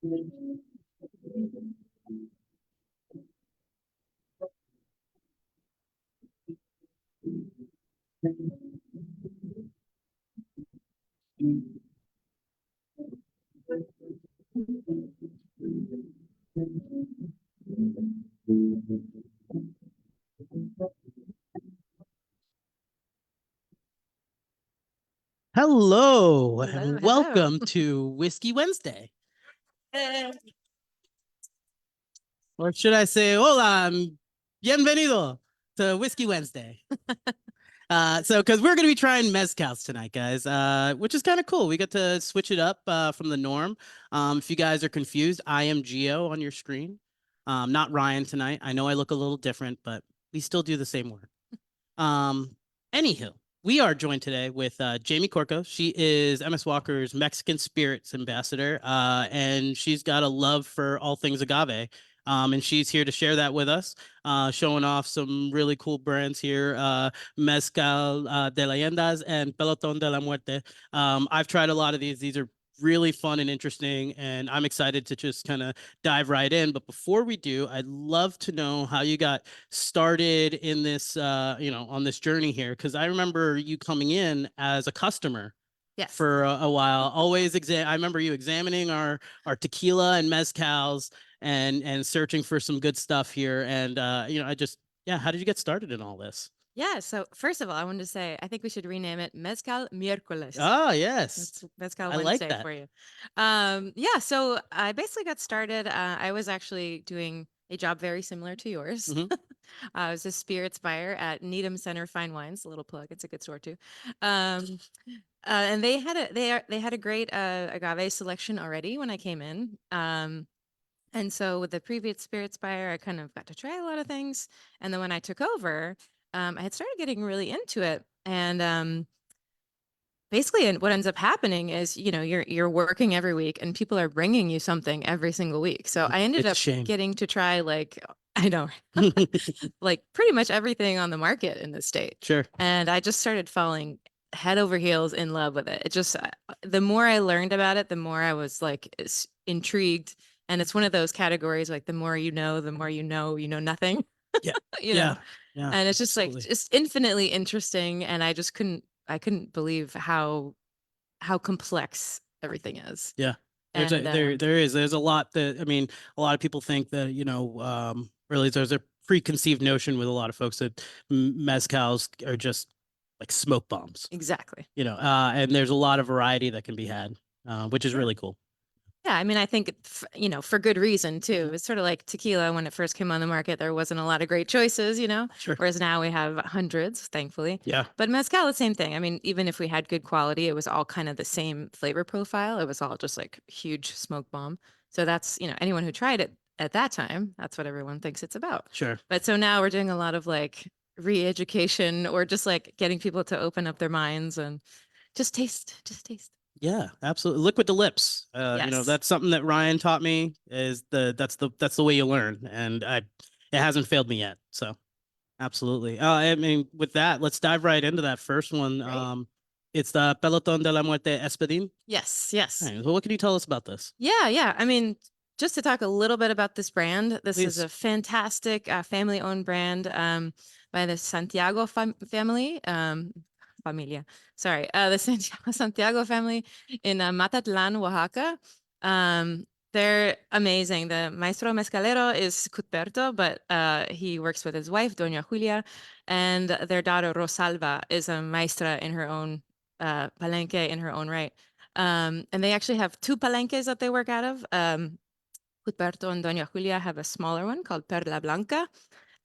Hello Hello, and hello. welcome to Whiskey Wednesday. Or should I say, hola, bienvenido to Whiskey Wednesday. Because we're going to be trying mezcals tonight, guys, which is kind of cool. We get to switch it up from the norm. If you guys are confused, I am Gio on your screen, not Ryan tonight. I know I look a little different, but we still do the same work. Um, Anywho, we are joined today with Jaime Korkos. She is MS Walker's Mexican Spirits Ambassador, and she's got a love for all things agave. And she's here to share that with us, showing off some really cool brands here, Mezcal de Leyendas and Pelotón de la Muerte. I've tried a lot of these. These are really fun and interesting, and I'm excited to just kind of dive right in. But before we do, I'd love to know how you got started in this, on this journey here, because I remember you coming in as a customer. Yes. For a while, always I remember you examining our tequila and mezcals and searching for some good stuff here. And how did you get started in all this? Yeah, so first of all, I wanted to say I think we should rename it Mezcal Miércoles. Oh, yes. That's Mezcal I like Wednesday that. for you. Yeah, so I basically got started. I was actually doing a job very similar to yours. Mhm. I was a spirits buyer at Needham Center Fine Wines, a little plug. It's a good store too. Um, and they had a great agave selection already when I came in. And so with the previous spirits buyer, I kind of got to try a lot of things. And then when I took over, I had started getting really into it. And basically, and what ends up happening is, you're working every week, and people are bringing you something every single week. So I ended It's a up shame. getting to try I know, like pretty much everything on the market in the state. Sure. And I just started falling head over heels in love with it. It just, the more I learned about it, the more I was like intrigued. And it's one of those categories, like the more the more you know nothing. Yeah. you know, Yeah. Yeah. and it's just Absolutely. like just infinitely interesting. And I couldn't believe how complex everything is. Yeah. And There's a lot that, I mean, a lot of people think that, really there's a preconceived notion with a lot of folks that mezcals are just like smoke bombs, exactly. And there's a lot of variety that can be had, which is really cool. Yeah, I mean, I think, for good reason too. It's sort of like tequila when it first came on the market, there wasn't a lot of great choices, Sure. whereas now we have hundreds, thankfully. Yeah. But mezcal, the same thing. I mean, even if we had good quality, it was all kind of the same flavor profile. It was all just like huge smoke bomb. So that's, anyone who tried it at that time, that's what everyone thinks it's about. Sure. But so now we're doing a lot of like re-education or just like getting people to open up their minds and just taste. Yeah, absolutely. Liquid to lips. Yes. That's something that Ryan taught me is that's the way you learn. And it hasn't failed me yet. So absolutely. I mean, with that, let's dive right into that first one. Great. It's the Pelotón de la Muerte Espadín. Yes, yes. All right, well, what can you tell us about this? Yeah. I mean, just to talk a little bit about this brand, this is Please. a fantastic family-owned brand by the Santiago family. Familia. Sorry, the Santiago family in Matatlan, Oaxaca. They're amazing. The maestro mezcalero is Cuthberto, but he works with his wife, Doña Julia, and their daughter Rosalba is a maestra in her own palenque in her own right. And they actually have two palenques that they work out of. Cuthberto and Doña Julia have a smaller one called Perla Blanca.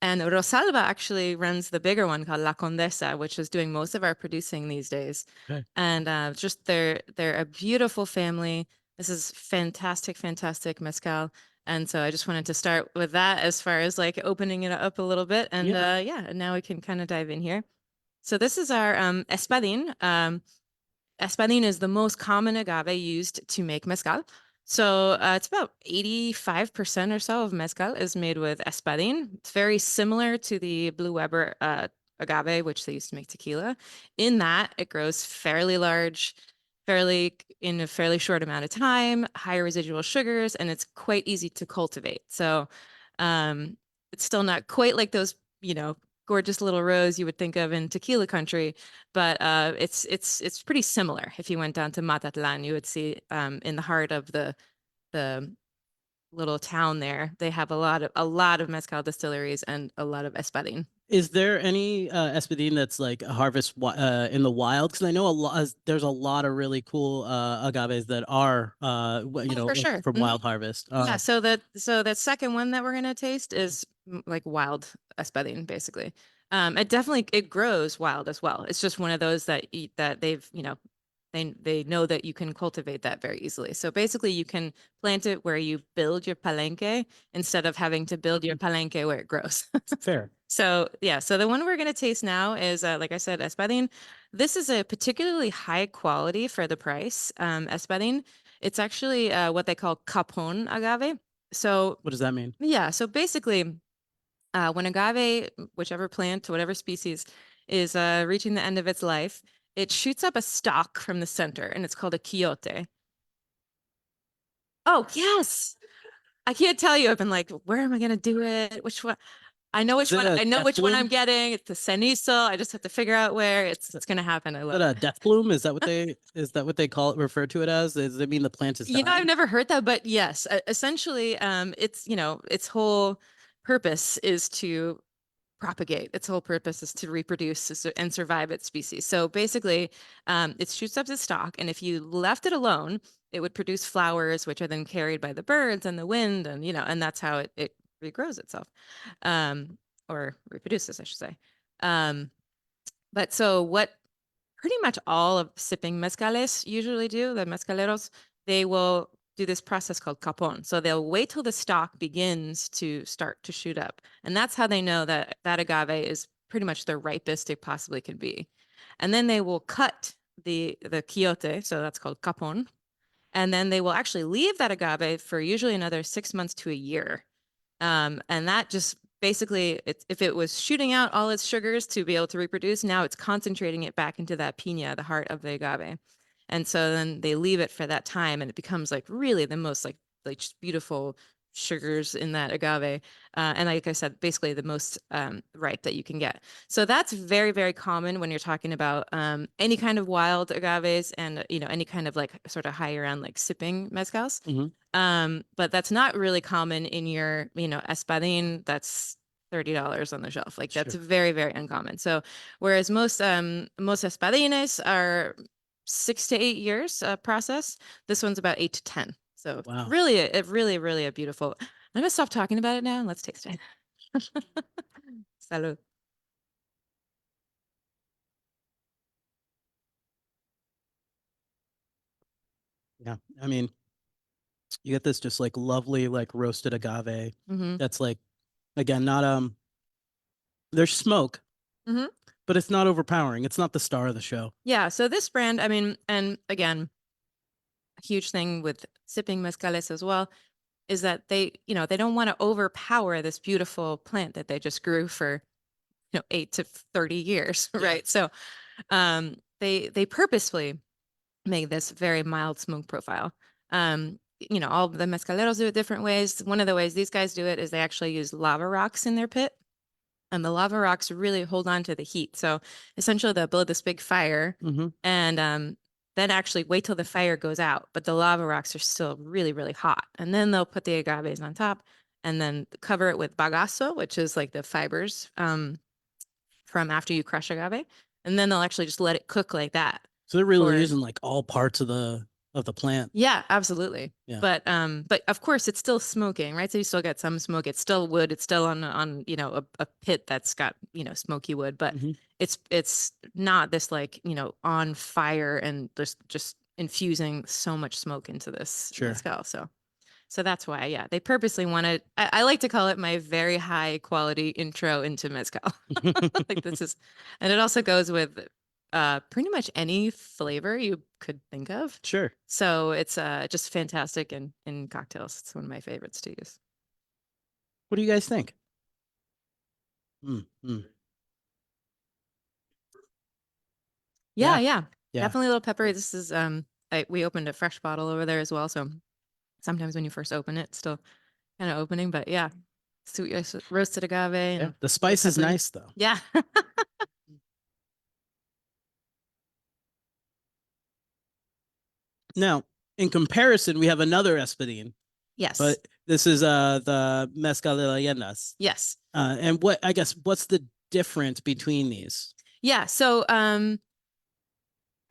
And Rosalba actually runs the bigger one called La Condesa, which is doing most of our producing these days. Okay. And just they're a beautiful family. This is fantastic mezcal. And so I just wanted to start with that as far as like opening it up a little bit. And and now we can kind of dive in here. So this is our espadín. Espadín is the most common agave used to make mezcal. So it's about 85% or so of mezcal is made with espadín. It's very similar to the Blue Weber agave, which they used to make tequila. In that, it grows fairly large. fairly in a fairly short amount of time, high residual sugars, and it's quite easy to cultivate. So it's still not quite like those, gorgeous little rows you would think of in tequila country, but it's pretty similar. If you went down to Matatlan, you would see in the heart of the little town there, they have a lot of mezcal distilleries and a lot of espadín. Is there any espadín that's like a harvest in the wild? Because I know there's a lot of really cool agaves that are For sure. from wild harvest. Yeah, so that second one that we're gonna taste is like wild espadín, basically. It grows wild as well. It's just one of those that they've, they know that you can cultivate that very easily. So basically you can plant it where you build your palenque instead of having to build your palenque where it grows. Fair. So yeah, so the one we're gonna taste now is like I said, espadín. This is a particularly high quality for the price. Espadín. It's actually what they call capon agave. So What does that mean? yeah, so basically, when agave, whichever plant, whatever species, is reaching the end of its life, it shoots up a stalk from the center, and it's called a quiote. Oh yes, I can't tell you. I've been like, where am I gonna do it? Which one? I know which Is it one. a I know death which one I'm bloom? getting. It's the cenizo. I just have to figure out where it's gonna happen. I Is love that a it. death bloom? Is that what they call it, refer to it as? Does it mean the plant is I've dying? never heard that, but yes, essentially, it's its whole purpose is to propagate. Its whole purpose is to reproduce and survive its species. So basically, it shoots up the stalk, and if you left it alone, it would produce flowers, which are then carried by the birds and the wind, and that's how it regrows itself, um, or reproduces, I should say. Um, but so what pretty much all of sipping mezcales usually do, the mezcaleros, they will do this process called capon. So they'll wait till the stalk begins to start to shoot up. And that's how they know that that agave is pretty much the ripest it possibly could be. And then they will cut the quiote, so that's called capon. And then they will actually leave that agave for usually another 6 months to a year. And that just basically, if it was shooting out all its sugars to be able to reproduce, now it's concentrating it back into that piña, the heart of the agave. And so then they leave it for that time, and it becomes like really the most like just beautiful sugars in that agave. And like I said, basically the most ripe that you can get. So that's very, very common when you're talking about any kind of wild agaves and any kind of like sort of higher end like sipping mezcals. Hmm. But that's not really common in your, espadín that's $30 on the shelf. Like that's Sure. very, very uncommon. So whereas most espadines are 6 to 8 years process, this one's about 8 to 10. So Wow. really, really, really a beautiful. I'm gonna stop talking about it now and let's taste it. Salud. Yeah. I mean, you get this just like lovely like roasted agave Mm-hmm. that's like, again, not there's smoke, Mm-hmm. but it's not overpowering. It's not the star of the show. Yeah. So this brand, I mean, and again, a huge thing with sipping mezcales as well is that they don't want to overpower this beautiful plant that they just grew for 8 to 30 years, Yeah. right? So they purposefully make this very mild smoke profile. All the mezcaleros do it different ways. One of the ways these guys do it is they actually use lava rocks in their pit, and the lava rocks really hold on to the heat. So essentially, they'll build this big fire, Hmm. and then actually wait till the fire goes out, but the lava rocks are still really, really hot. And then they'll put the agaves on top, and then cover it with bagasso, which is like the fibers from after you crush agave, and then they'll actually just let it cook like that So they're really for. using like all parts of the plant. Yeah, absolutely. Yeah. But of course it's still smoking, right? So you still get some smoke. It's still wood. It's still on a pit that's got, smoky wood, but Hmm. it's not this like, on fire and just infusing so much smoke into this Sure. mezcal. So that's why, yeah, they purposely wanted, I like to call it my very high quality intro into mezcal. Like this is, and it also goes with pretty much any flavor you could think of. Sure. So it's just fantastic in cocktails. It's one of my favorites to use. What do you guys think? Mm, mm. Yeah, Yeah. yeah. Yeah. Definitely a little peppery. This is we opened a fresh bottle over there as well. So sometimes when you first open it, it's still kind of opening, but yeah, sweet roasted agave Yeah, and the spice is peppery. nice though. Yeah. Now, in comparison, we have another espadín, Yes. but this is the mezcal de leyendas. Yes. And what I guess what's the difference between these? Yeah. So I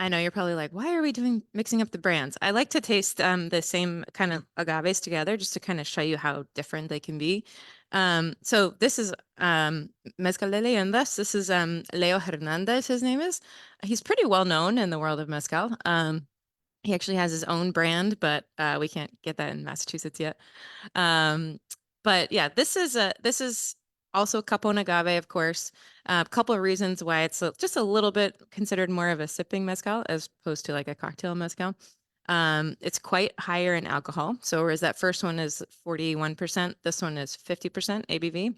know you're probably like, why are we doing mixing up the brands? I like to taste the same kind of agaves together just to kind of show you how different they can be. So this is Mezcal de Leyendas. This is Leo Hernandez, his name is. He's pretty well known in the world of mezcal. He actually has his own brand, but we can't get that in Massachusetts yet. Um, but yeah, this is also Capon agave, of course. A couple of reasons why it's just a little bit considered more of a sipping mezcal as opposed to like a cocktail mezcal. It's quite higher in alcohol. So whereas that first one is 41%, this one is 50% ABV.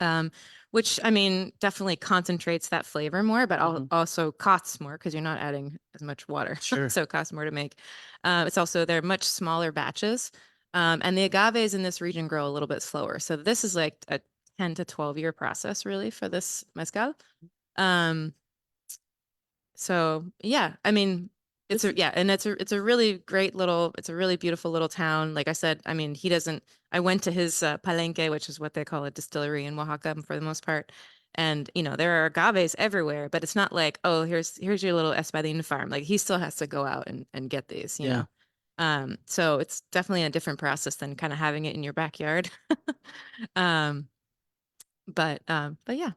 Um, which I mean definitely concentrates that flavor more, but also costs more because you're not adding as much water. Sure. So it costs more to make. It's also they're much smaller batches. And the agaves in this region grow a little bit slower. So this is like a 10 to 12-year process really for this mezcal. Um, so yeah, I mean, it's a yeah, and it's a really great little, it's a really beautiful little town. Like I said, I mean, he doesn't. I went to his palenque, which is what they call a distillery in Oaxaca for the most part. And there are agaves everywhere, but it's not like, oh, here's your little espadín farm. Like he still has to go out and get these, you Yeah. know. So it's definitely a different process than kind of having it in your backyard. Um, but yeah.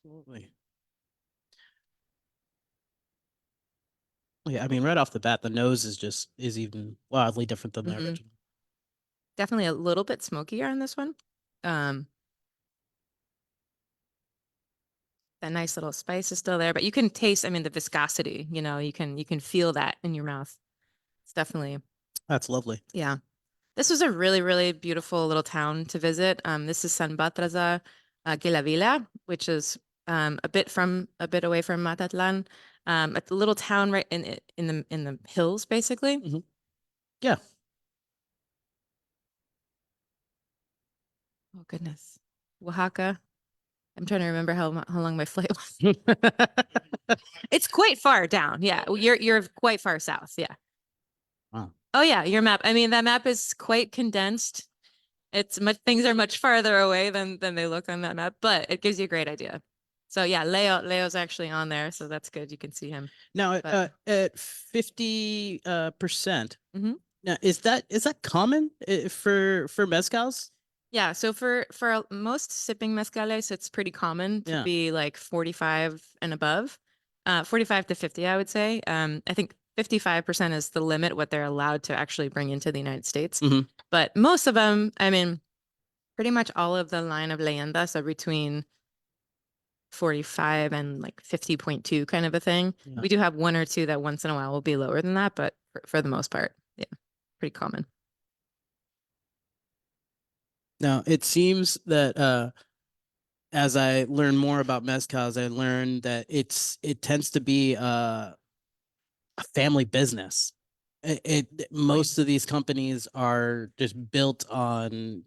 Absolutely. Yeah, I mean, right off the bat, the nose is even wildly different than the Hmm. original. Definitely a little bit smokier on this one. Um, that nice little spice is still there, but you can taste, I mean, the viscosity, you can feel that in your mouth. It's definitely, That's lovely. yeah. This was a really, really beautiful little town to visit. This is San Batraza que la Vila, which is a bit away from Matatlan. It's a little town right in the hills, basically. Hmm. Yeah. Oh goodness, Oaxaca. I'm trying to remember how long my flight was. It's quite far down. Yeah, you're quite far south. Yeah. Wow. Oh yeah, your map. I mean, that map is quite condensed. It's much things are much farther away than they look on that map, but it gives you a great idea. So yeah, Leo's actually on there, so that's good. You can see him. Now, But at 50 percent, mhm. now is that common for mezcals? Yeah, so for most sipping mezcales, it's pretty common to Yeah. be like 45 and above. 45 to 50, I would say. I think 55% is the limit what they're allowed to actually bring into the United States. Hmm. But most of them, I mean, pretty much all of the line of leyendas are between 45 and like 50.2 kind of a thing. Yeah. We do have one or two that once in a while will be lower than that, but for the most part, yeah, pretty common. Now, it seems that as I learn more about mezcals, I learn that it tends to be a family business. Oh, Most of these companies are just built on,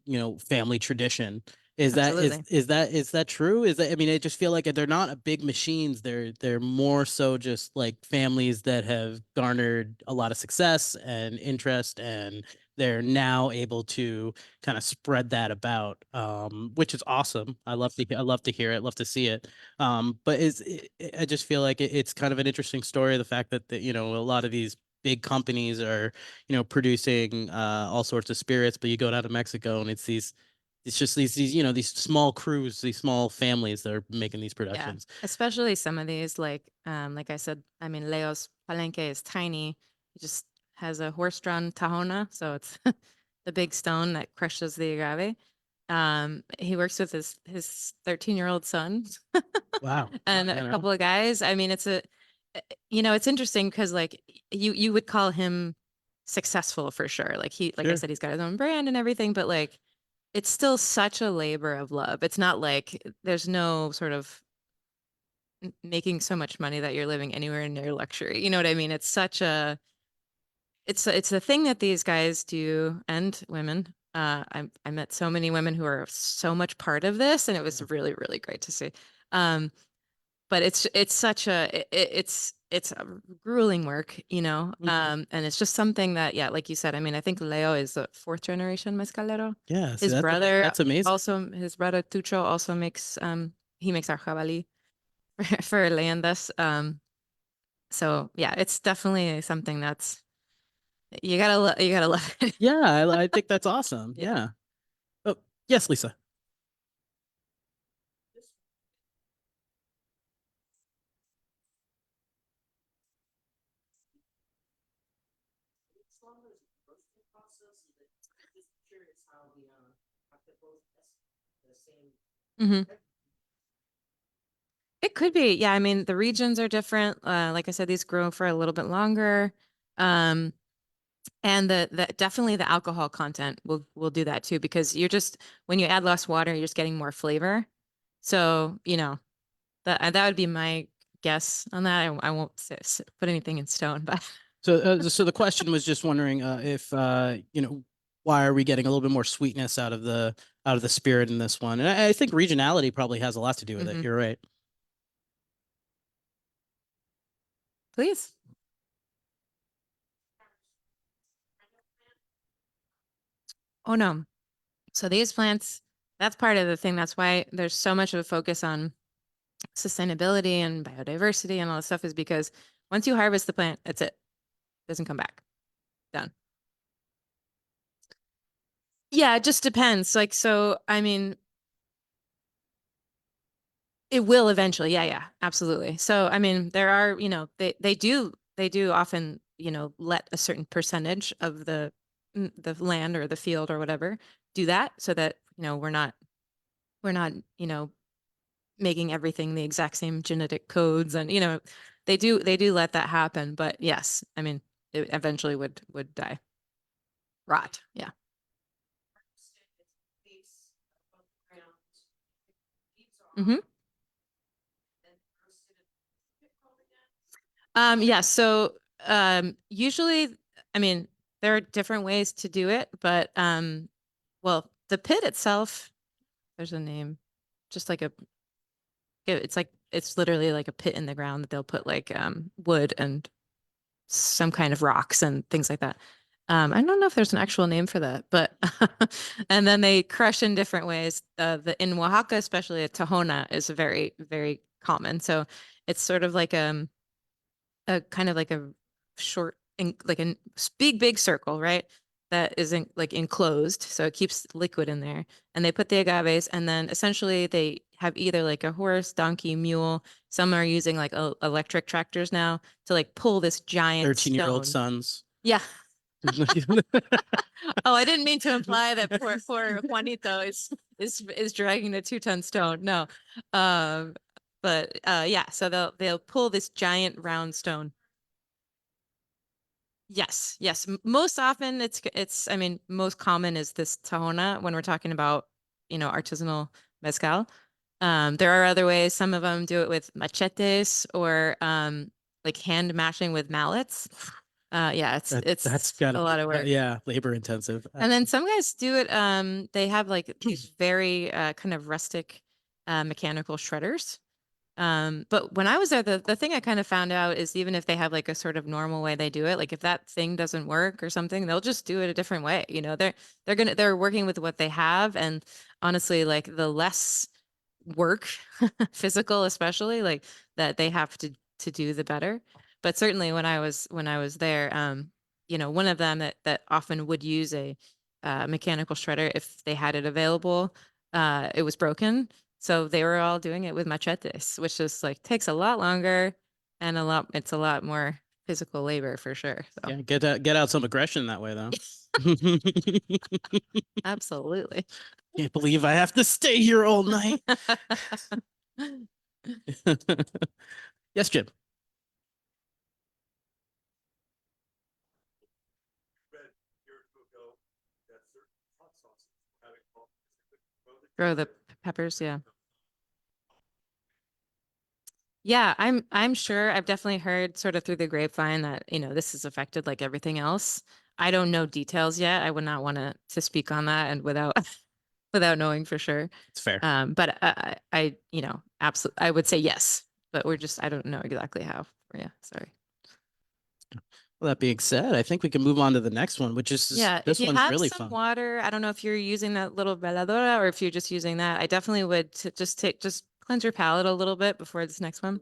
family tradition. Is that is absolutely. is that is that true? Is that I mean, I just feel like they're not a big machines. They're more so just like families that have garnered a lot of success and interest, and they're now able to kind of spread that about, which is awesome. I love to hear it, love to see it. But I just feel like it's kind of an interesting story. The fact that a lot of these big companies are, producing all sorts of spirits, but you go down to Mexico and it's just these these small crews, these small families that are making these Yeah, productions. especially some of these, like I said, I mean, Leo's Palenque is tiny. He just has a horse-drawn tahona, so it's the big stone that crushes the agave. He works with his 13-year-old son Wow. and a couple of guys. I mean, it's interesting because like you would call him successful for sure. Like I Sure. said, he's got his own brand and everything, but like it's still such a labor of love. It's not like there's no sort of making so much money that you're living anywhere near luxury. You know what I mean? It's such a it's a thing that these guys do and women. I met so many women who are so much part of this, and it was really, really great to see. Um, but it's such it's a grueling work, you know. And it's just something that, yeah, like you said, I mean, I think Leo is a fourth generation mezcalero. Yeah, see, His brother that's amazing. also, his brother Tucho also makes he makes our jabali for leyendas. So yeah, it's definitely something that's you gotta love it. Yeah, I think that's awesome. Yeah. Yeah. Oh, yes, Lisa. hmm It could be. Yeah, I mean, the regions are different. Like I said, these grow for a little bit longer. Um, and the definitely the alcohol content will do that too, because you're just when you add less water, you're just getting more flavor. So, you know, that would be my guess on that. I won't put anything in stone, but So the question was just wondering if why are we getting a little bit more sweetness out of the spirit in this one? And I think regionality probably has a lot to do with it. Mhm. You're right. Please. Oh no. So these plants, that's part of the thing. That's why there's so much of a focus on sustainability and biodiversity and all this stuff, is because once you harvest the plant, that's it. Doesn't come back. Done. Yeah, it just depends. Like, so, I mean, it will eventually. Yeah, yeah, absolutely. So, I mean, there are, you know, they do often, you know, let a certain percentage of the land or the field or whatever do that, so that, you know, we're not, you know, making everything the exact same genetic codes, and, you know, they do let that happen, but yes, I mean, it eventually would die. Rot. Yeah. hmm yeah, so usually, I mean, there are different ways to do it, but well, the pit itself, there's a name, just like it's like it's literally like a pit in the ground that they'll put like wood and some kind of rocks and things like that. I don't know if there's an actual name for that, but and then they crush in different ways. The in Oaxaca, especially a tahona is very, very common. So it's sort of like a kind of like a short, like a big, big circle, right? That isn't like enclosed, so it keeps liquid in there. And they put the agaves, and then essentially they have either like a horse, donkey, mule. Some are using like electric tractors now to like pull this giant 13-year-old stone. sons. Yeah. Oh, I didn't mean to imply that poor Juanito is dragging a 2-ton stone. No. Um, but yeah, so they'll pull this giant round stone. Yes, yes. Most often I mean, most common is this tahona when we're talking about, you know, artisanal mezcal. There are other ways. Some of them do it with machetes or like hand mashing with mallets. Yeah, That's it's gotta a lot be of work. yeah, labor intensive. And then some guys do it, they have like these very kind of rustic mechanical shredders. But when I was there, the thing I kind of found out is even if they have like a sort of normal way they do it, like if that thing doesn't work or something, they'll just do it a different way. You know, they're working with what they have, and honestly, like the less work, physical especially, like that they have to do, the better. But certainly when I was there, you know, one of them that often would use a mechanical shredder if they had it available, it was broken, so they were all doing it with machetes, which just like takes a lot longer and it's a lot more physical labor for sure. So Yeah, get out some aggression that way though. absolutely. Can't believe I have to stay here all night. Yes, Jim. Grow the peppers, yeah. Yeah, I'm sure. I've definitely heard sort of through the grapevine that, this is affected like everything else. I don't know details yet. I would not want to speak on that and without without knowing for sure. It's fair. But absolutely, I would say yes, but I don't know exactly how. Yeah, sorry. Well, that being said, I think we can move on to the next one, which is Yeah, if this you one's have really some fun. water, I don't know if you're using that little veladora or if you're just using that. I definitely would just cleanse your palate a little bit before this next one.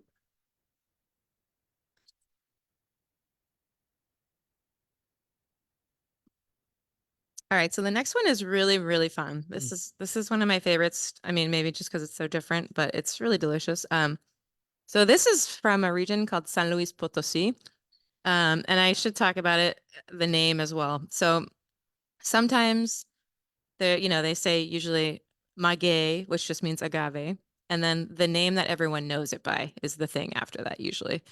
All right, so the next one is really, really fun. This is one of my favorites. I mean, maybe just because it's so different, but it's really delicious. So this is from a region called San Luis Potosí. And I should talk about it, the name as well. So sometimes they say usually maguey, which just means agave, and then the name that everyone knows it by is the thing after that usually.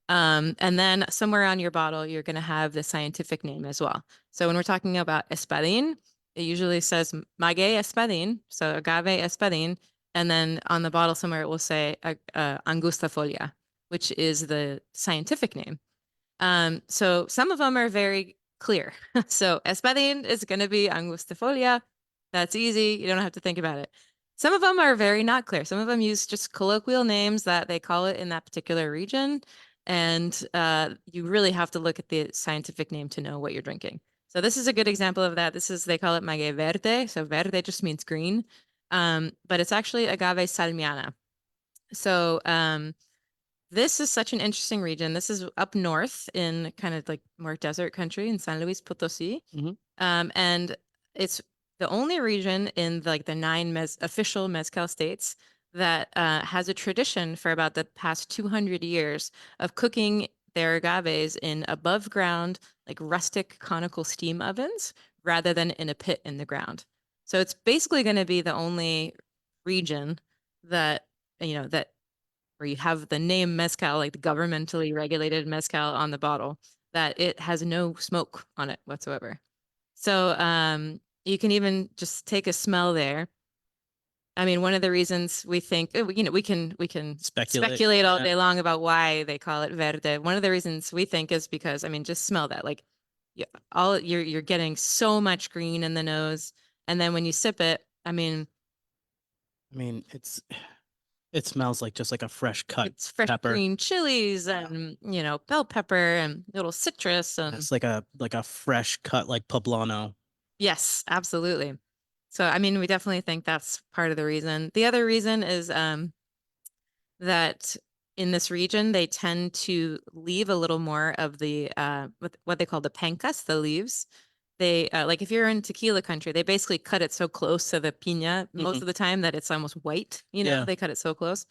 And then somewhere on your bottle, you're going to have the scientific name as well. So when we're talking about espadín, it usually says maguey espadín, so agave espadín, and then on the bottle somewhere it will say angustifolia, which is the scientific name. So some of them are very clear. So espadín is going to be angustifolia. That's easy. You don't have to think about it. Some of them are very not clear. Some of them use just colloquial names that they call it in that particular region. And you really have to look at the scientific name to know what you're drinking. So this is a good example of that. They call it maguey verde. So verde just means green. But it's actually agave salmiana. So this is such an interesting region. This is up north in kind of like more desert country in San Luis Potosí. Mhm. And it's the only region in like the nine official mezcal states that has a tradition for about the past 200 years of cooking their agaves in above ground, like rustic conical steam ovens rather than in a pit in the ground. So it's basically going to be the only region that, that where you have the name mezcal, like the governmentally regulated mezcal on the bottle, that it has no smoke on it whatsoever. So you can even just take a smell there. I mean, one of the reasons we think, we can Speculate. speculate all Yeah. day long about why they call it verde. One of the reasons we think is because, I mean, just smell that. Like, you're getting so much green in the nose, and then when you sip it, I mean, I mean, it smells like just like a fresh cut it's fresh pepper. green chilies and, bell pepper and little citrus and It's like a fresh cut like poblano. yes, absolutely. So, I mean, we definitely think that's part of the reason. The other reason is that in this region, they tend to leave a little more of the what they call the pencas, the leaves. They like if you're in tequila country, they basically cut it so close to the piña most Mhm. of the time that it's almost white. Yeah. They cut it so close.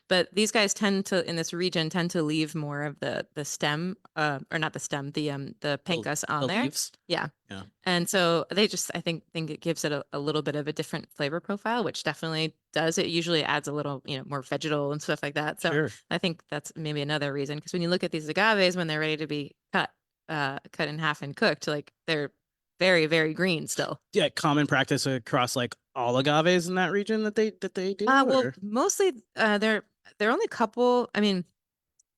But these guys tend to in this region tend to leave more of the stem, or not the stem, the The, pencas on the there. leaves. Yeah. Yeah. And so they just, I think it gives it a little bit of a different flavor profile, which definitely does. It usually adds a little, more vegetal and stuff like that. So Sure. I think that's maybe another reason. Because when you look at these agaves, when they're ready to be cut in half and cooked, like they're very, very green still. Yeah, common practice across like all agaves in that region that they do, Well, or mostly they're only a couple. I mean,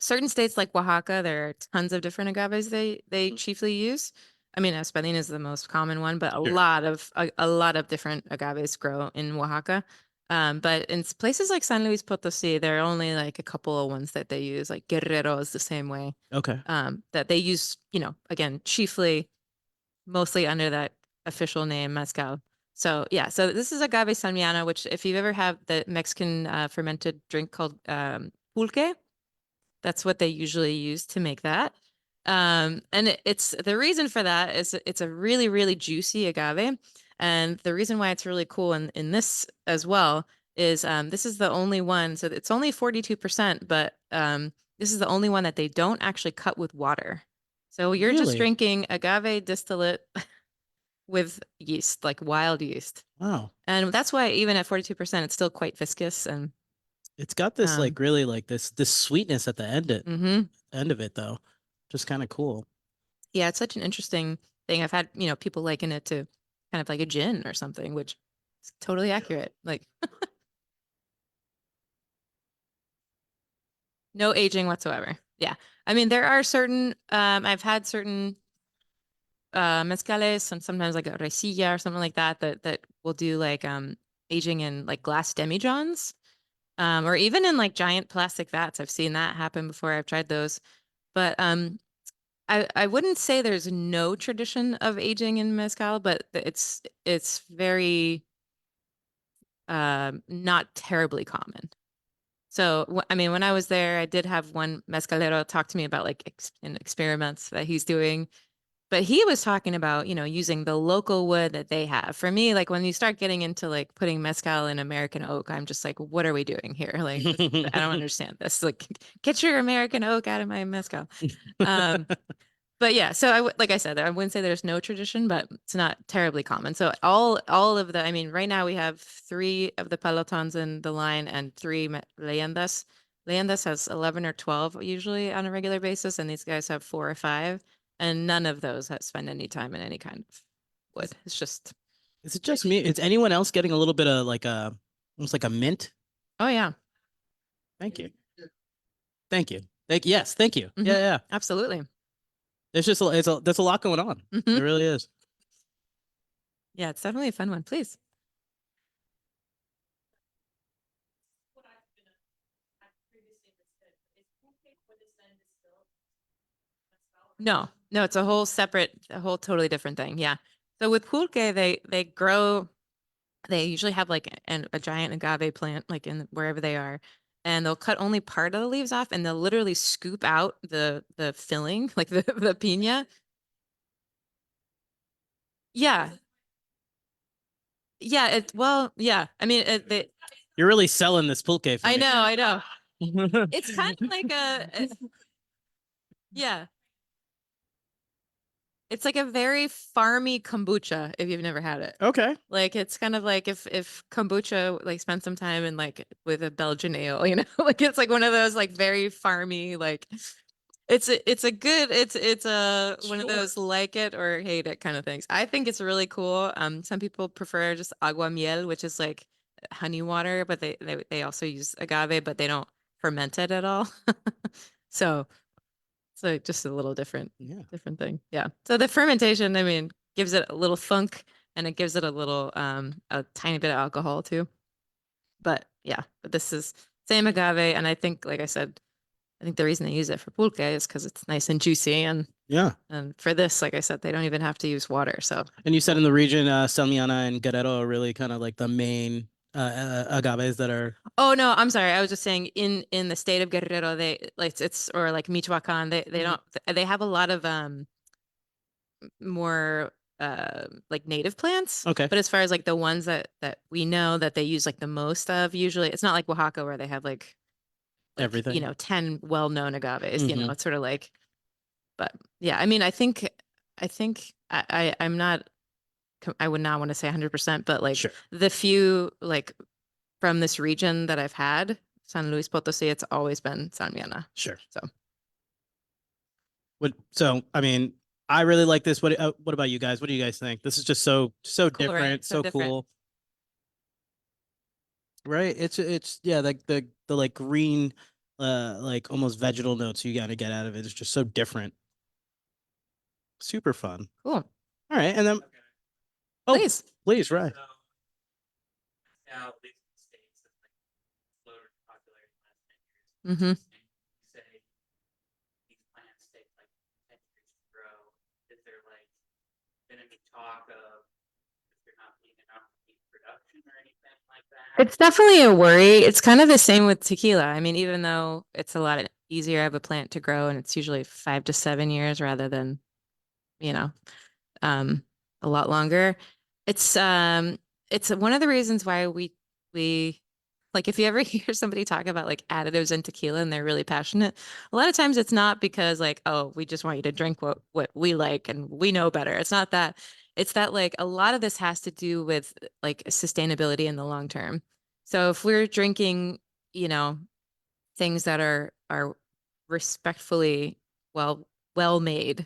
certain states like Oaxaca, there are tons of different agaves they chiefly use. I mean, espadín is the most common one, but sure. a lot of different agaves grow in Oaxaca. But in places like San Luis Potosí, there are only like a couple of ones that they use. Like Guerrero is the same way. Okay. That they use, again, chiefly mostly under that official name mezcal. So yeah, so this is agave salmiana, which if you've ever had the Mexican fermented drink called pulque, that's what they usually use to make that. And it's the reason for that is it's a really, really juicy agave. And the reason why it's really cool in this as well is this is the only one, so it's only 42%, but this is the only one that they don't actually cut with water. So you're just Really? drinking agave distillate with yeast, like wild yeast. Wow. And that's why even at 42%, it's still quite viscous and It's got this um, like really like this sweetness at the mhm. end of it though. Just kind of cool. Yeah, it's such an interesting thing. I've had, people liken it to kind of like a gin or something, which is totally accurate. Like, No aging whatsoever. Yeah. I mean, there are certain, I've had certain mezcales and sometimes like a resilla or something like that that will do like aging in like glass demijohns. Or even in like giant plastic vats. I've seen that happen before. I've tried those. But I wouldn't say there's no tradition of aging in mezcal, but it's very not terribly common. So I mean, when I was there, I did have one mezcalero talk to me about like experiments that he's doing. But he was talking about, using the local wood that they have. For me, like when you start getting into like putting mezcal in American oak, I'm just like, what are we doing here? Like, I don't understand this. Like, get your American oak out of my mezcal. Um, but yeah, so like I said, I wouldn't say there's no tradition, but it's not terribly common. So all of the, I mean, right now we have three of the pelotons in the line and three leyendas. Leyendas has 11 or 12 usually on a regular basis, and these guys have 4 or 5, and none of those have spent any time in any kind of wood. It's just, Is it just me? Is anyone else getting a little bit of like a almost like a mint? oh yeah. Thank you. Thank you. Yes, thank you. Mhm. Yeah, yeah. Absolutely. There's just there's a lot going on. Mhm. There really is. Yeah, it's definitely a fun one. Please. No, no, it's a whole separate, a whole totally different thing. Yeah. So with pulque, they grow. They usually have like a giant agave plant, like in wherever they are, and they'll cut only part of the leaves off, and they'll literally scoop out the filling, like the piña. Yeah, yeah. Yeah. I mean, You're really selling this pulque for I me. know, I know. It's kind of like yeah. It's like a very farmy kombucha if you've never had it. Okay. Like it's kind of like if kombucha like spent some time in like with a Belgian ale, like it's like one of those like very farmy like it's a good it's a one of those like it or hate it kind of things. I think it's really cool. Some people prefer just agua miel, which is like honey water, but they also use agave, but they don't ferment it at all. So so just a little Yeah. different thing. Yeah. So the fermentation, I mean, gives it a little funk and it gives it a little a tiny bit of alcohol too. But yeah, but this is same agave and I think like I said, I think the reason they use it for pulque is because it's nice and juicy Yeah. and for this, like I said, they don't even have to use water. So And you said in the region, Selmiana and Guerrero are really kind of like the main agaves that are. oh no, I'm sorry. I was just saying in the state of Guerrero, they like it's or like Michoacan, they don't they have a lot of more like native plants. Okay. But as far as like the ones that we know that they use like the most of, usually it's not like Oaxaca where they have like Everything. 10 well-known agaves. Hmm. It's sort of like, but yeah, I mean, I think I'm not I would not want to say 100%, but like Sure. the few like from this region that I've had, San Luis Potosí, it's always been San Miana. Sure. So So I mean, I really like this. What about you guys? What do you guys think? This is just so cool, right? different, So so different. cool. Right? It's yeah, like the like green like almost vegetal notes you gotta get out of it. It's just so different. Super fun. Cool. All right, and then oh Please. please, right. Mm-hmm. It's definitely a worry. It's kind of the same with tequila. I mean, even though it's a lot easier of a plant to grow and it's usually 5 to 7 years rather than, you know, um, a lot longer. It's one of the reasons why we like if you ever hear somebody talk about like additives in tequila and they're really passionate, a lot of times it's not because like, oh, we just want you to drink what we like and we know better. It's not that. It's that like a lot of this has to do with like sustainability in the long term. So if we're drinking, you know, things that are respectfully well made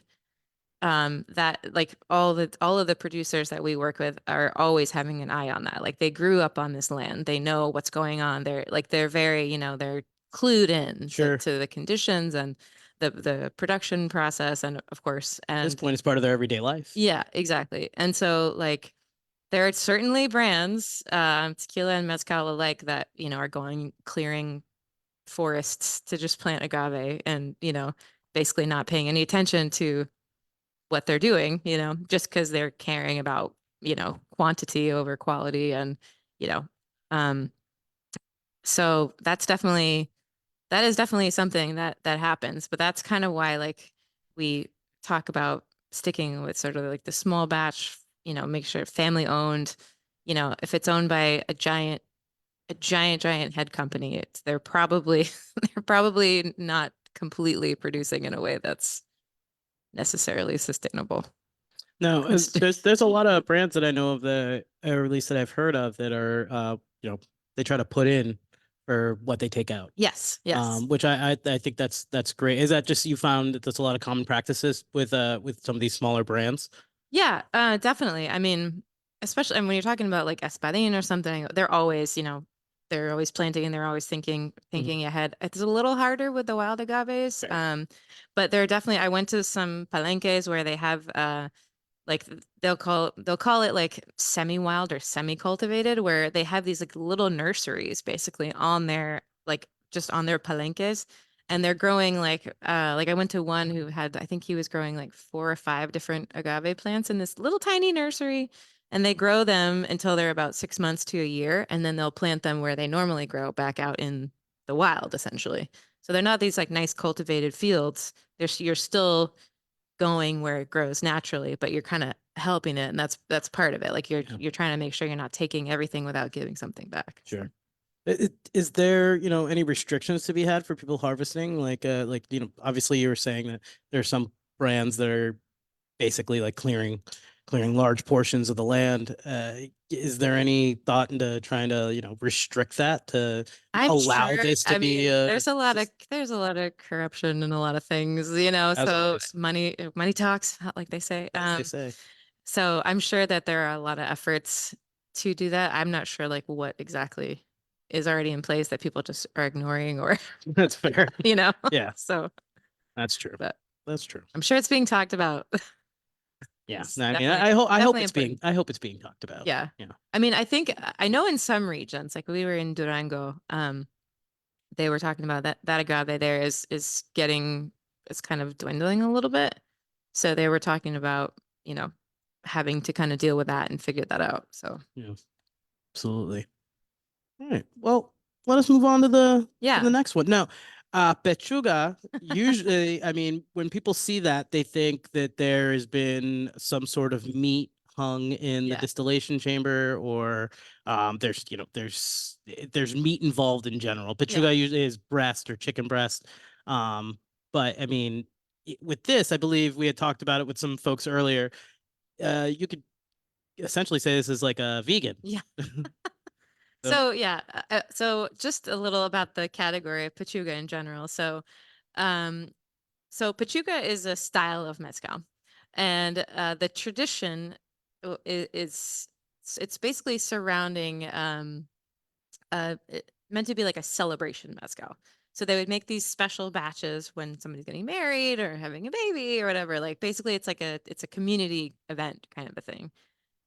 that like all of the producers that we work with are always having an eye on that. Like they grew up on this land. They know what's going on. They're very, they're clued in Sure. to the conditions and the production process, and of course, At this and point, it's part of their everyday life. yeah, exactly. And so like there are certainly brands, tequila and mezcal alike, that, are going clearing forests to just plant agave and, basically not paying any attention to what they're doing, just because they're caring about, quantity over quality. And, you know, um, so that is definitely something that happens. But that's kind of why, like, we talk about sticking with sort of like the small batch, make sure family owned, if it's owned by a giant head company, they're probably they're probably not completely producing in a way that's necessarily sustainable. No, there's a lot of brands that I know of that, or at least that I've heard of, that are they try to put in for what they take out. Yes, yes. Which I think that's great. Is that just you found that there's a lot of common practices with some of these smaller brands? Yeah, definitely. I mean, especially and when you're talking about like espadín or something, they're always planting and they're always thinking Mhm. thinking ahead. It's a little harder with the wild agaves. Fair. But there are definitely I went to some palenques where they have like they'll call it like semi-wild or semi-cultivated, where they have these like little nurseries basically on their like just on their palenques, and they're growing like I went to one who had, I think he was growing like 4 or 5 different agave plants in this little tiny nursery, and they grow them until they're about 6 months to a year, and then they'll plant them where they normally grow back out in the wild essentially. So they're not these like nice cultivated fields. You're still going where it grows naturally, but you're kind of helping it, and that's part of it. Like you're Yeah, you're trying to make sure you're not taking everything without giving something back. sure. Is there, any restrictions to be had for people harvesting? Like, obviously you were saying that there's some brands that are basically like clearing large portions of the land. Is there any thought into trying to, restrict that to I'm allow sure. this to I be mean, there's a lot of just there's a lot of corruption and a lot of things, as so always, money talks, like they say. as they say? So I'm sure that there are a lot of efforts to do that. I'm not sure like what exactly is already in place that people just are ignoring or That's fair. you know. Yeah, So, that's true. but That's true. I'm sure it's being talked about. Yeah. It's No, I mean, definitely I hope definitely it's important. being talked about. Yeah. Yeah. I mean, I know in some regions, like we were in Durango, they were talking about that agave there is getting it's kind of dwindling a little bit. So they were talking about, having to kind of deal with that and figure that out. So Yeah. Absolutely. All right. Well, let us move on to the yeah. next one. Now, pechuga, usually, I mean, when people see that, they think that there has been some sort of meat hung in the Yeah. distillation chamber, or there's meat involved in general. Yeah. Pechuga usually is breast or chicken breast. Um, but I mean, with this, I believe we had talked about it with some folks earlier. You could essentially say this is like a vegan. Yeah. So, So yeah, so just a little about the category of pechuga in general. Um, so pechuga is a style of mezcal, and the tradition is it's basically surrounding meant to be like a celebration mezcal. So they would make these special batches when somebody's getting married or having a baby or whatever. Like basically, it's a community event kind of a thing.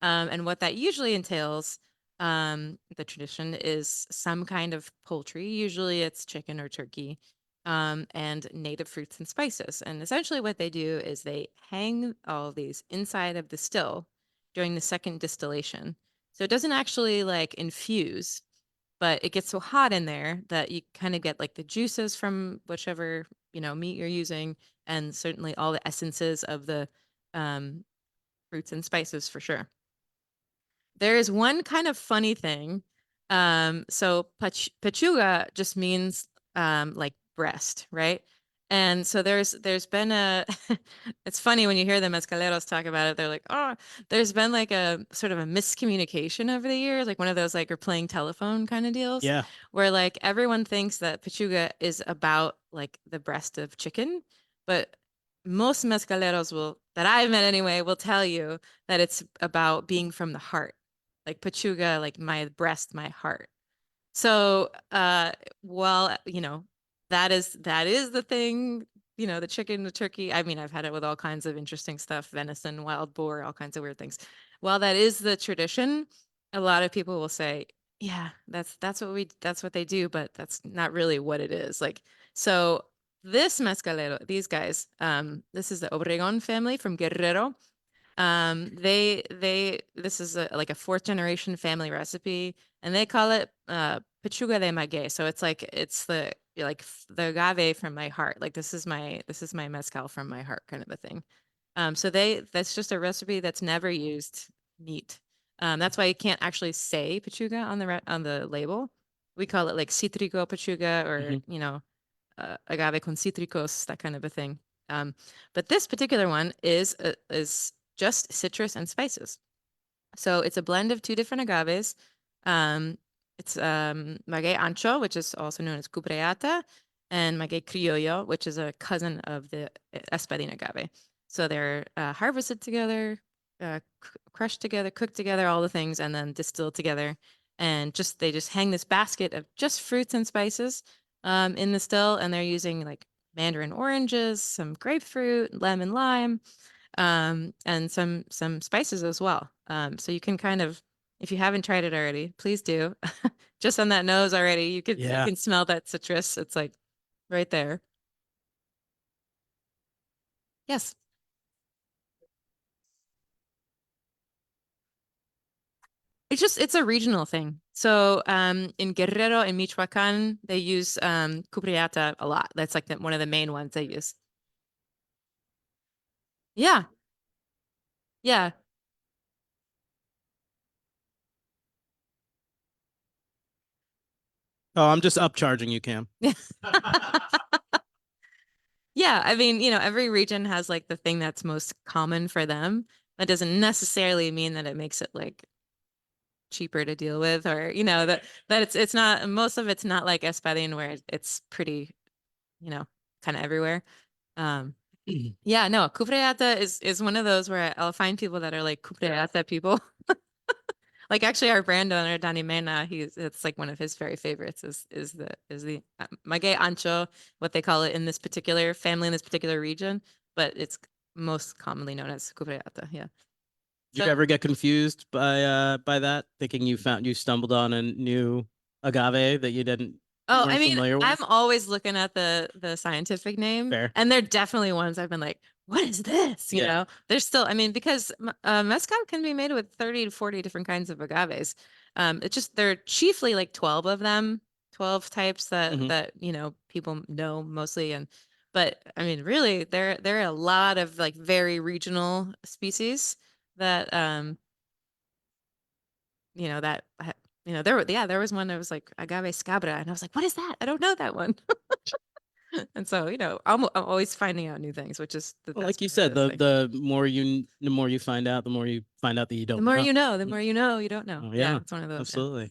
And what that usually entails, the tradition is some kind of poultry. Usually it's chicken or turkey, and native fruits and spices. And essentially what they do is they hang all these inside of the still during the second distillation. So it doesn't actually like infuse, but it gets so hot in there that you kind of get like the juices from whichever, meat you're using, and certainly all the essences of the um, fruits and spices for sure. There is one kind of funny thing. So pechuga just means like breast, right? And so there's been a it's funny when you hear the mezcaleros talk about it, they're like, oh, there's been like a sort of a miscommunication over the years, like one of those like we're playing telephone kind of deals, yeah. where like everyone thinks that pechuga is about like the breast of chicken, but most mezcaleros will that I've met anyway will tell you that it's about being from the heart, like pechuga, like my breast, my heart. So, well, that is the thing, you know, the chicken, the turkey. I mean, I've had it with all kinds of interesting stuff, venison, wild boar, all kinds of weird things. While that is the tradition, a lot of people will say, yeah, that's what they do, but that's not really what it is. Like, so this mezcalero, these guys, this is the Obregon family from Guerrero. This is like a fourth generation family recipe, and they call it pechuga de maguey. So it's like the agave from my heart. Like this is my mezcal from my heart kind of a thing. So that's just a recipe that's never used meat. That's why you can't actually say pechuga on on the label. We call it like citrico pechuga, or you know, agave con cítricos, that kind of a thing. But this particular one is just citrus and spices. So it's a blend of two different agaves. Um, it's maguey ancho, which is also known as cubreata, and maguey criollo, which is a cousin of the espadín agave. So they're harvested together, crushed together, cooked together, all the things, and then distilled together. And they just hang this basket of just fruits and spices in the still, and they're using like mandarin oranges, some grapefruit, lemon, lime, and some spices as well. So you can kind of, if you haven't tried it already, please do. Just on that nose already, you can smell that citrus. It's like right there. Yes. It's a regional thing. So in Guerrero and Michoacan, they use cubriata a lot. That's like one of the main ones they use. Yeah. Yeah. Oh, I'm just upcharging you, Cam. Yeah, I mean, you know, every region has like the thing that's most common for them. That doesn't necessarily mean that it makes it like cheaper to deal with, or you know, that it's not, most of it's not like espadín where it's pretty, you know, kind of everywhere. Um yeah, no, cubreata is one of those where I'll find people that are like cubreata people. Like actually our brand owner, Danny Mena, it's like one of his very favorites is the maguey ancho, what they call it in this particular family in this particular region, but it's most commonly known as cubreata. Yeah. Did So you ever get confused by that, thinking you stumbled on a new agave that you oh, I weren't mean, familiar I'm with? always looking at the scientific name, Fair. and they're definitely ones I've been like, what is this? You Yeah. know, there's still, I mean, because mezcal can be made with 30 to 40 different kinds of agaves. It's just there are chiefly like 12 of them, 12 types Hmm. that, you know, people know mostly, and but I mean, really, there are a lot of like very regional species that you know, you know, there was one that was like agave scabra, and I was like, what is that? I don't know that one. And so, you know, I'm always finding out new things, which is the Well, best like you part of said, this thing. the more you find out, the more you find out that you The don't more know. you know, the more you know you don't know. Oh, Yeah, yeah, it's one of those. Yeah. absolutely.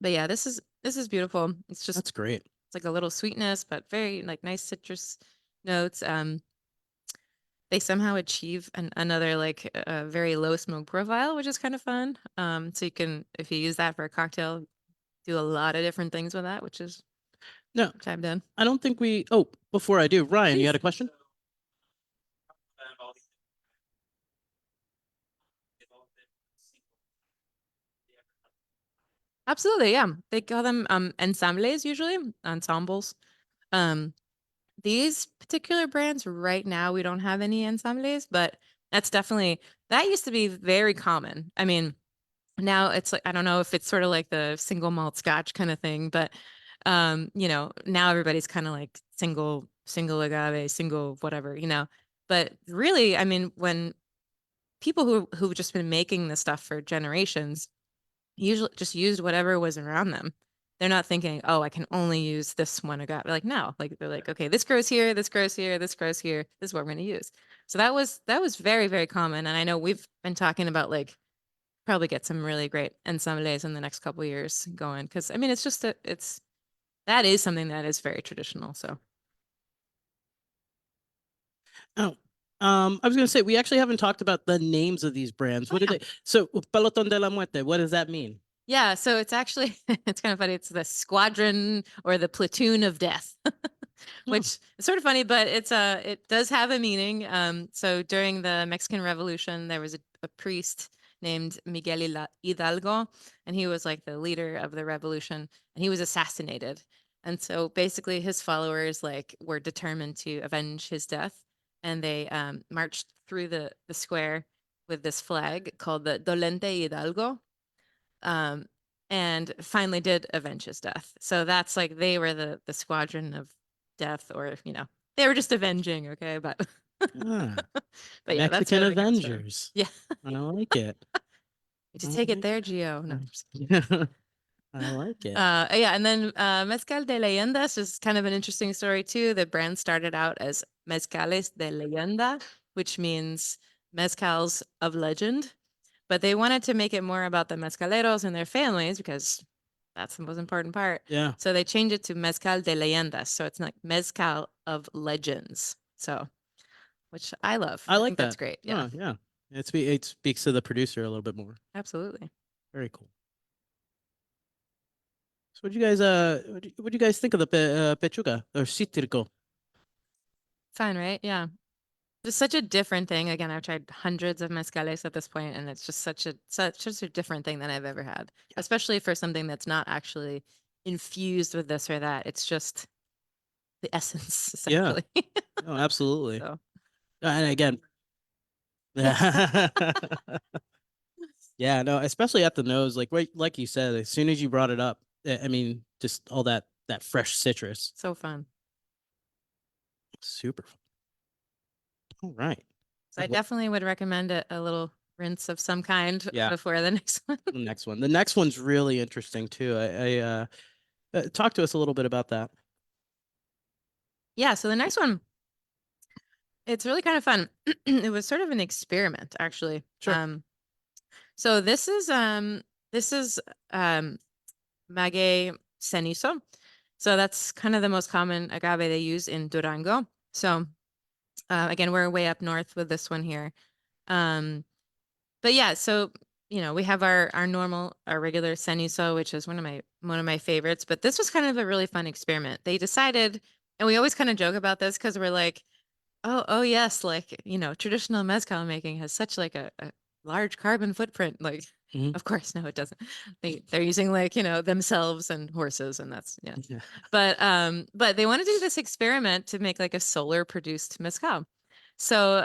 But yeah, this is beautiful. It's just That's great. it's like a little sweetness, but very like nice citrus notes. They somehow achieve another like a very low smoke profile, which is kind of fun. So you can, if you use that for a cocktail, do a lot of different things with that, No, which I've done. I don't think we. Oh, before I do, Ryan, you had Please. a question? Absolutely, yeah. They call them ensembles usually, ensembles. Um, these particular brands right now we don't have any ensembles, but that's definitely that used to be very common. I mean, now it's like I don't know if it's sort of like the single malt scotch kind of thing, but you know, now everybody's kind of like single agave, single whatever, you know. But really, I mean, when people who've just been making this stuff for generations usually just used whatever was around them. They're not thinking, oh, I can only use this one agave. Like, no, like they're like, okay, this grows here, this grows here, this grows here. This is what we're going to use. So that was very, very common. And I know we've been talking about like probably get some really great ensembles in the next couple of years going. Cause I mean, it's just that is something that is very traditional. So Oh, I was gonna say we actually haven't talked about the names of these brands. oh What did yeah. they? So, Pelotón de la Muerte. What does that mean? Yeah, so it's actually it's kind of funny. It's the squadron or the platoon of death, Hmm. which is sort of funny, but it does have a meaning. So during the Mexican Revolution, there was a priest named Miguel Hidalgo, and he was like the leader of the revolution, and he was assassinated. And so basically, his followers like were determined to avenge his death, and they marched through the square with this flag called the Dolente Hidalgo, um, and finally did avenge his death. So that's like they were the squadron of death, or they were just avenging. Okay, but Ah, but yeah, that's Mexican where it comes from. Avengers. Yeah, I like it. you I just take it like there, it. Geo. No, I like it. yeah, and then Mezcal de Leyendas is kind of an interesting story too. The brand started out as Mezcales de Leyenda, which means mezcals of legend. But they wanted to make it more about the mezcaleros and their families because that's the most important part. Yeah, So they changed it to Mezcal de Leyendas. So it's like Mezcal of Legends. So, which I love. I I like think that's that. great. Yeah, Oh, yeah. It speaks to the producer a little bit more. absolutely. Very cool. So, what do you guys think of the pechuga or citrico? Fine, right? Yeah. Just such a different thing. Again, I've tried hundreds of mezcales at this point, and it's just such a different thing than I've ever had, Yeah. especially for something that's not actually infused with this or that. It's just the essence, Yeah. essentially. No, absolutely. So, And again, yeah. yeah, no, especially at the nose, like you said, as soon as you brought it up, I mean, just all that fresh citrus, So fun. super fun. All right. So I definitely would recommend a little rinse of some kind Yeah, before the next one. the next one. The next one's really interesting too. Talk to us a little bit about that. Yeah, so the next one, it's really kind of fun. It was sort of an experiment, actually. Sure. So this is um maguey cenizo. So that's kind of the most common agave they use in Durango. So again, we're way up north with this one here. Um, but yeah, so we have our regular cenizo, which is one of my favorites. But this was kind of a really fun experiment. They decided, and we always kind of joke about this because we're like, oh yes, like traditional mezcal making has such like a large carbon footprint. Like, Hmm. of course, no, it doesn't. They're using like themselves and horses, and that's yeah. Yeah. But they want to do this experiment to make like a solar produced mezcal. So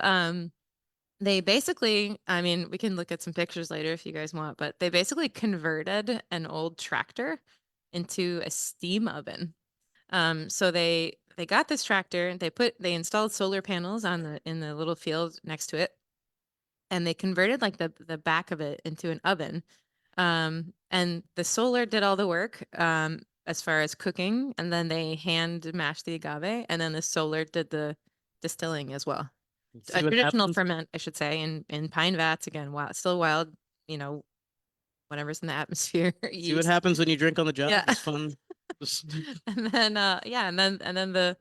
they basically, I mean, we can look at some pictures later if you guys want, but they basically converted an old tractor into a steam oven. So they got this tractor, they installed solar panels on the in the little field next to it, and they converted like the back of it into an oven. And the solar did all the work as far as cooking, and then they hand mashed the agave, and then the solar did the distilling as well. A See what traditional happens. ferment, I should say, in pine vats again, wild, still wild, you know, whatever's in the atmosphere, See what yeast. happens when you drink on the job. Yeah. It's fun. Just- And then yeah, and then the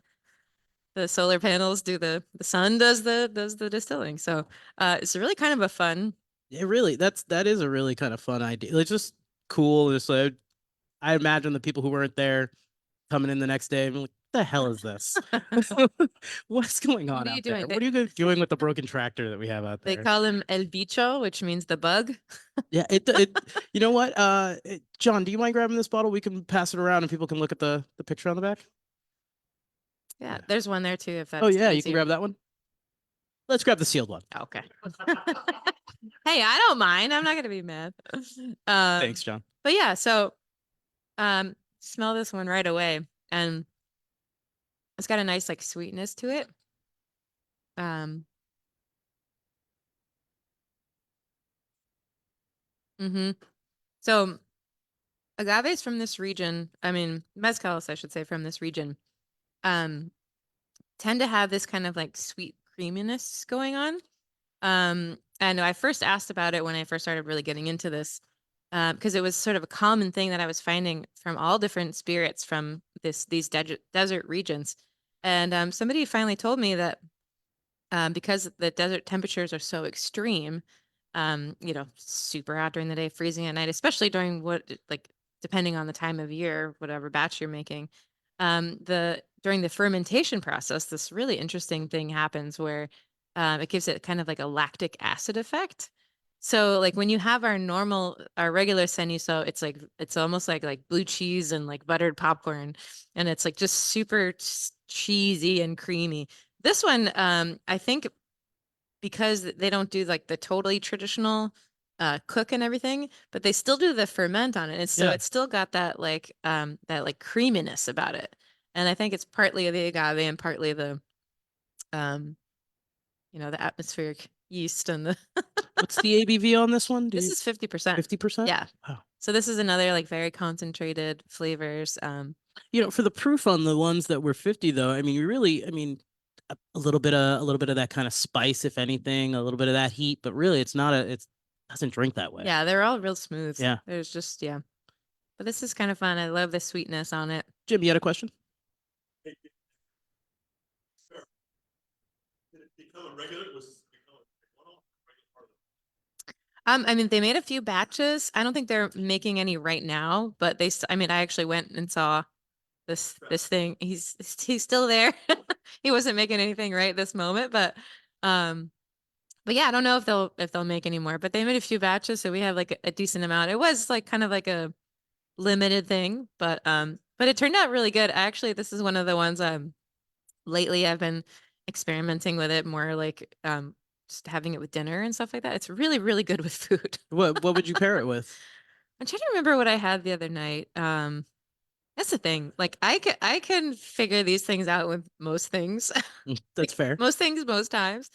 solar panels do the sun does the distilling. So it's really kind of a fun. It really that is a really kind of fun idea. It's just cool. Just I imagine the people who weren't there coming in the next day and be like, "What the hell is this? What's going What on are you out there? doing? What are you guys doing with the broken tractor that we have out They there?" call him El Bicho, which means the bug. Yeah, you know what? John, do you mind grabbing this bottle? We can pass it around and people can look at the picture on the back. Yeah, Yeah. there's one there too, if Oh that's yeah, you can easier. grab that one. Let's grab the sealed one. Okay. Hey, I don't mind. I'm not gonna be mad. Thanks, John. But yeah, so smell this one right away, and it's got a nice like sweetness to it. Um, mm-hmm. So agaves from this region, I mean mezcals, I should say, from this region, um, tend to have this kind of like sweet creaminess going on. And I first asked about it when I first started really getting into this, because it was sort of a common thing that I was finding from all different spirits from these desert regions. And somebody finally told me that because the desert temperatures are so extreme, super hot during the day, freezing at night, especially during like depending on the time of year, whatever batch you're making. The during the fermentation process, this really interesting thing happens where it gives it kind of like a lactic acid effect. So like when you have our regular sennyuso, it's almost like blue cheese and like buttered popcorn, and it's like just super cheesy and creamy. This one, I think because they don't do like the totally traditional cook and everything, but they still do the ferment on it. And so Yeah. it's still got that like creaminess about it. And I think it's partly the agave and partly um the atmospheric yeast and the What's the ABV on this one? this is 50%. 50%? Yeah. Wow. So this is another like very concentrated flavors. For the proof on the ones that were 50 though, I mean, a little bit of that kind of spice, if anything, a little bit of that heat, but really it doesn't drink that way. Yeah, they're all real smooth. Yeah. There's just yeah. But this is kind of fun. I love the sweetness on it. Jim, you had a question? I mean, they made a few batches. I don't think they're making any right now, but I mean, I actually went and saw this thing. He's still there. He wasn't making anything right this moment, but yeah, I don't know if they'll make any more, but they made a few batches, so we have like a decent amount. It was like kind of like a limited thing, but it turned out really good. Actually, this is one of the ones lately I've been experimenting with it more like just having it with dinner and stuff like that. It's really, really good with food. What would you pair it with? I'm trying to remember what I had the other night. That's the thing. Like I can figure these things out with most things. That's fair. Most things, most times.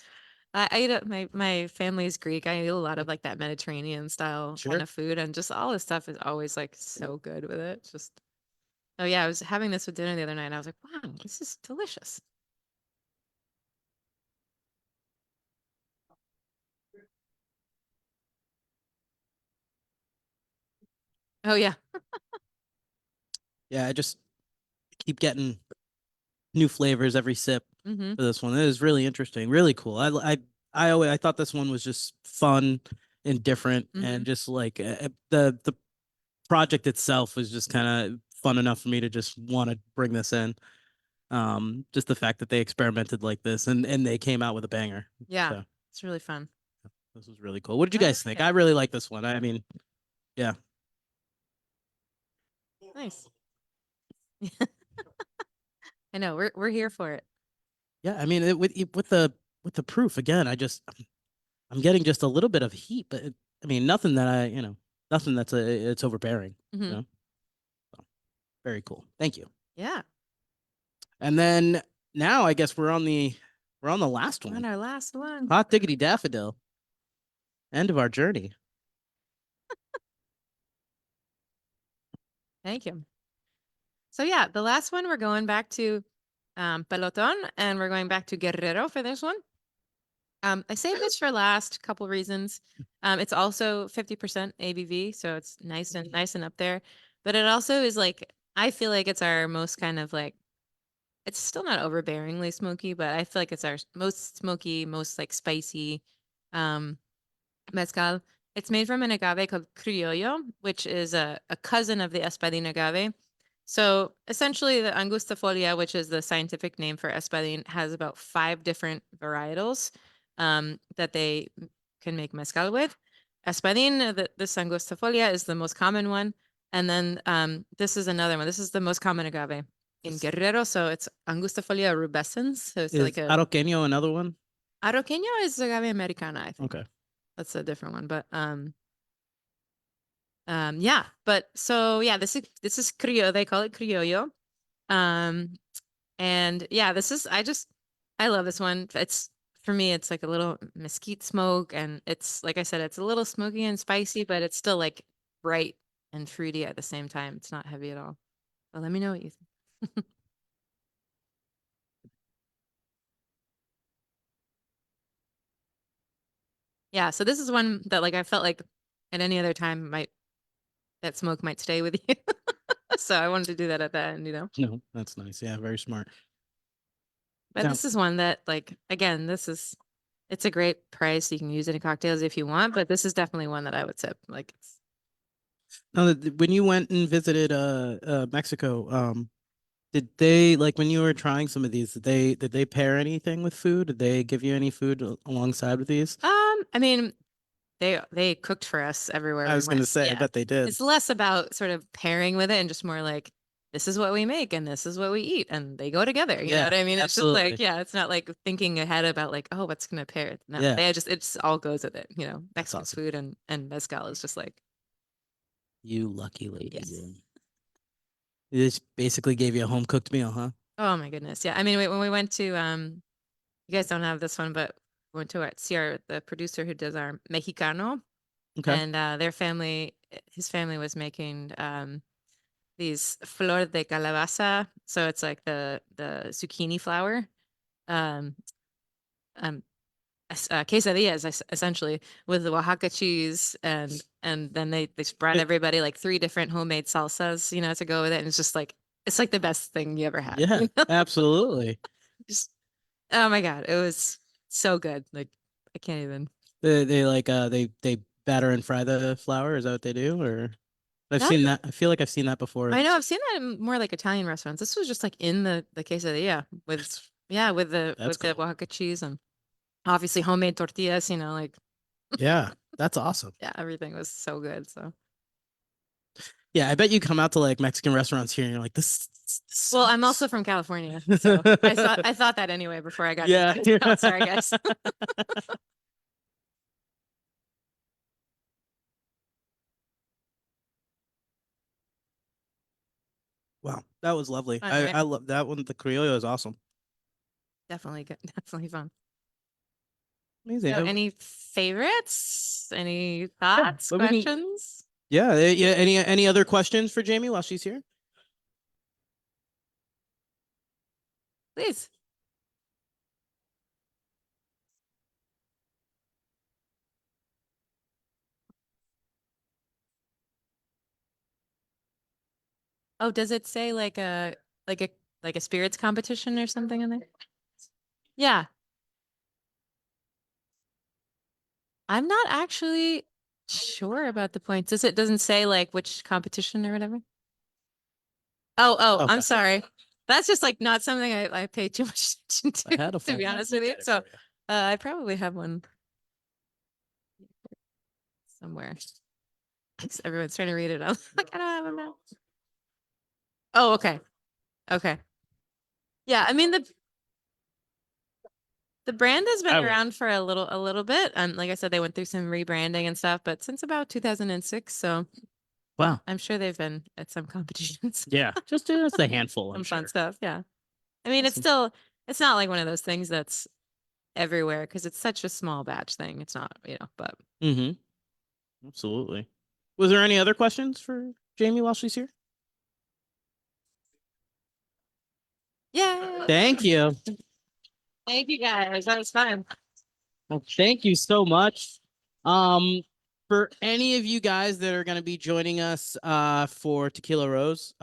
I eat my family's Greek. I eat a lot of like that Mediterranean style Sure. kind of food, and just all this stuff is always like so good with it. Just oh yeah, I was having this with dinner the other night, and I was like, wow, this is delicious. Oh yeah. Yeah, I just keep getting new flavors every sip Mm-hmm. for this one. It is really interesting, really cool. I thought this one was just fun and different, Mm-hmm. and just like the project itself was just kind of fun enough for me to just want to bring this in. Just the fact that they experimented like this and they came out with a banger. Yeah, So it's really fun. this was really cool. What did you I guys like think? it. I really like this one. I mean, yeah. Nice. I know we're here for it. Yeah, I mean, with the proof again, I'm getting just a little bit of heat, but I mean, nothing that's it's overbearing. Mm-hmm. So, very cool. Thank you. Yeah. And then now I guess we're on the last On one. our last one. Hot diggity daffodil. End of our journey. Thank you. So yeah, the last one we're going back to Peloton, and we're going back to Guerrero for this one. I saved this for last, couple reasons. It's also 50% ABV, so it's nice and up there. But it also is like I feel like it's our most kind of like it's still not overbearingly smoky, but I feel like it's our most smoky, most like spicy mezcal. It's made from an agave called Criollo, which is a cousin of the Espadin agave. So essentially, the Angustifolia, which is the scientific name for Espadin, has about 5 different varietals that they can make mezcal with. Espadin, this Angustifolia, is the most common one. And then this is another one. This is the most common agave in Guerrero. So it's Angustifolia rubescens. So it's Is like a Arroqueño another one? Arroqueño is agave americana, I think. Okay. That's a different one, but yeah, but so yeah, this is criollo. They call it criollo. Um, and yeah, I love this one. It's for me, it's like a little mesquite smoke, and it's like I said, it's a little smoky and spicy, but it's still like bright and fruity at the same time. It's not heavy at all. But let me know what you think. Yeah, so this is one that like I felt like at any other time might that smoke might stay with you. So I wanted to do that at the end. No, that's nice. Yeah, very smart. But Now, this is one that like again, this is It's a great price. You can use it in cocktails if you want, but this is definitely one that I would sip. Like it's No, when you went and visited Mexico, did they like when you were trying some of these, did they pair anything with food? Did they give you any food alongside with these? I mean, they cooked for us everywhere I we was gonna went. say, I Yeah. bet they did. It's less about sort of pairing with it and just more like this is what we make and this is what we eat and they go together. You know Yeah, what I mean? It's just like, absolutely. yeah, it's not like thinking ahead about like, oh, what's gonna pair it. No, Yeah, they just it just all goes with it, you know. that's Mexican awesome. food and mezcal is just like, You lucky lady. yes. You. They just basically gave you a home cooked meal, huh? Oh my goodness. Yeah. I mean, when we went to you guys don't have this one, but we went to see our the producer who does our Mexicano Okay. and their family his family was making these flor de calabaza. So it's like the zucchini flower. Um um quesadillas essentially with the Oaxaca cheese and then they spread It- everybody like three different homemade salsas, you know, to go with it. And it's like the best thing you ever had. yeah, You know? absolutely. Just oh my God, it was so good. Like I can't even. They like they batter and fry the flour. Is that what they do? Or I've Um, seen that. I feel like I've seen that before. I know I've seen that in more like Italian restaurants. This was just like in the quesadilla with yeah That's with the cool. Oaxaca cheese and obviously homemade tortillas. You know, like Yeah, that's awesome. yeah, everything was so good. So Yeah, I bet you come out to like Mexican restaurants here and you're like, this well, I'm sucks. also from California, so I thought that anyway before I got Yeah. to oh, sorry guys. Wow, that was lovely. Fun, I right? I love that one. The Criollo is awesome. Definitely good. Definitely fun. Amazing. So any favorites? Any Yeah, thoughts? but we can. Questions? Yeah, yeah. Any other questions for Jamie while she's here? Please. Oh, does it say like a like a spirits competition or something in there? Yeah. I'm not actually sure about the points. Doesn't say like which competition or whatever? Oh, I'm Okay. sorry. That's just like not something I pay too much attention I had a to phone. be honest with you. So I probably have one somewhere. 'Cause everyone's trying to read it. I'm like, I don't have them now. Oh, okay. Okay. Yeah, I mean the brand has been I will. around for a little bit. Like I said, they went through some rebranding and stuff, but since about 2006, so Wow. I'm sure they've been at some competitions, Yeah, just a handful, I'm some fun sure. stuff. Yeah. I mean, Awesome. it's not like one of those things that's everywhere because it's such a small batch thing. It's not, you know, but Mm-hmm. Absolutely. Was there any other questions for Jamie while she's here? yeah. Thank you. Thank you guys. That was fun. Well, thank you so much. Um, for any of you guys that are going to be joining us for Tequila Rose,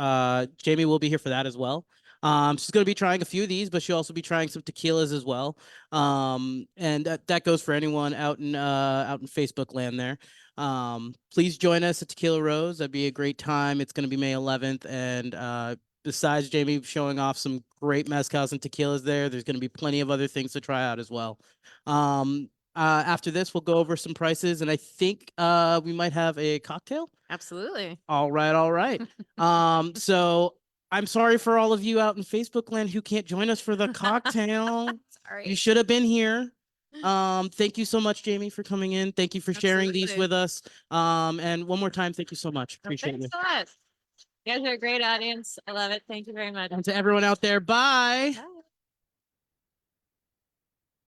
Jamie will be here for that as well. She's going to be trying a few of these, but she'll also be trying some tequilas as well. And that goes for anyone out in Facebook land there. Please join us at Tequila Rose. That'd be a great time. It's going to be May 11th, and besides Jamie showing off some great mezcals and tequilas there's going to be plenty of other things to try out as well. After this, we'll go over some prices, and I think we might have a cocktail. Absolutely. All right, all right. So I'm sorry for all of you out in Facebook land who can't join us for the cocktail. You Sorry. should have been here. Thank you so much, Jamie, for coming in. Thank you for sharing these Absolutely. with us. And one more time, thank you so much. Appreciate Thanks you. so much. You guys are a great audience. I love it. Thank you very much. And to everyone out there, bye. Bye.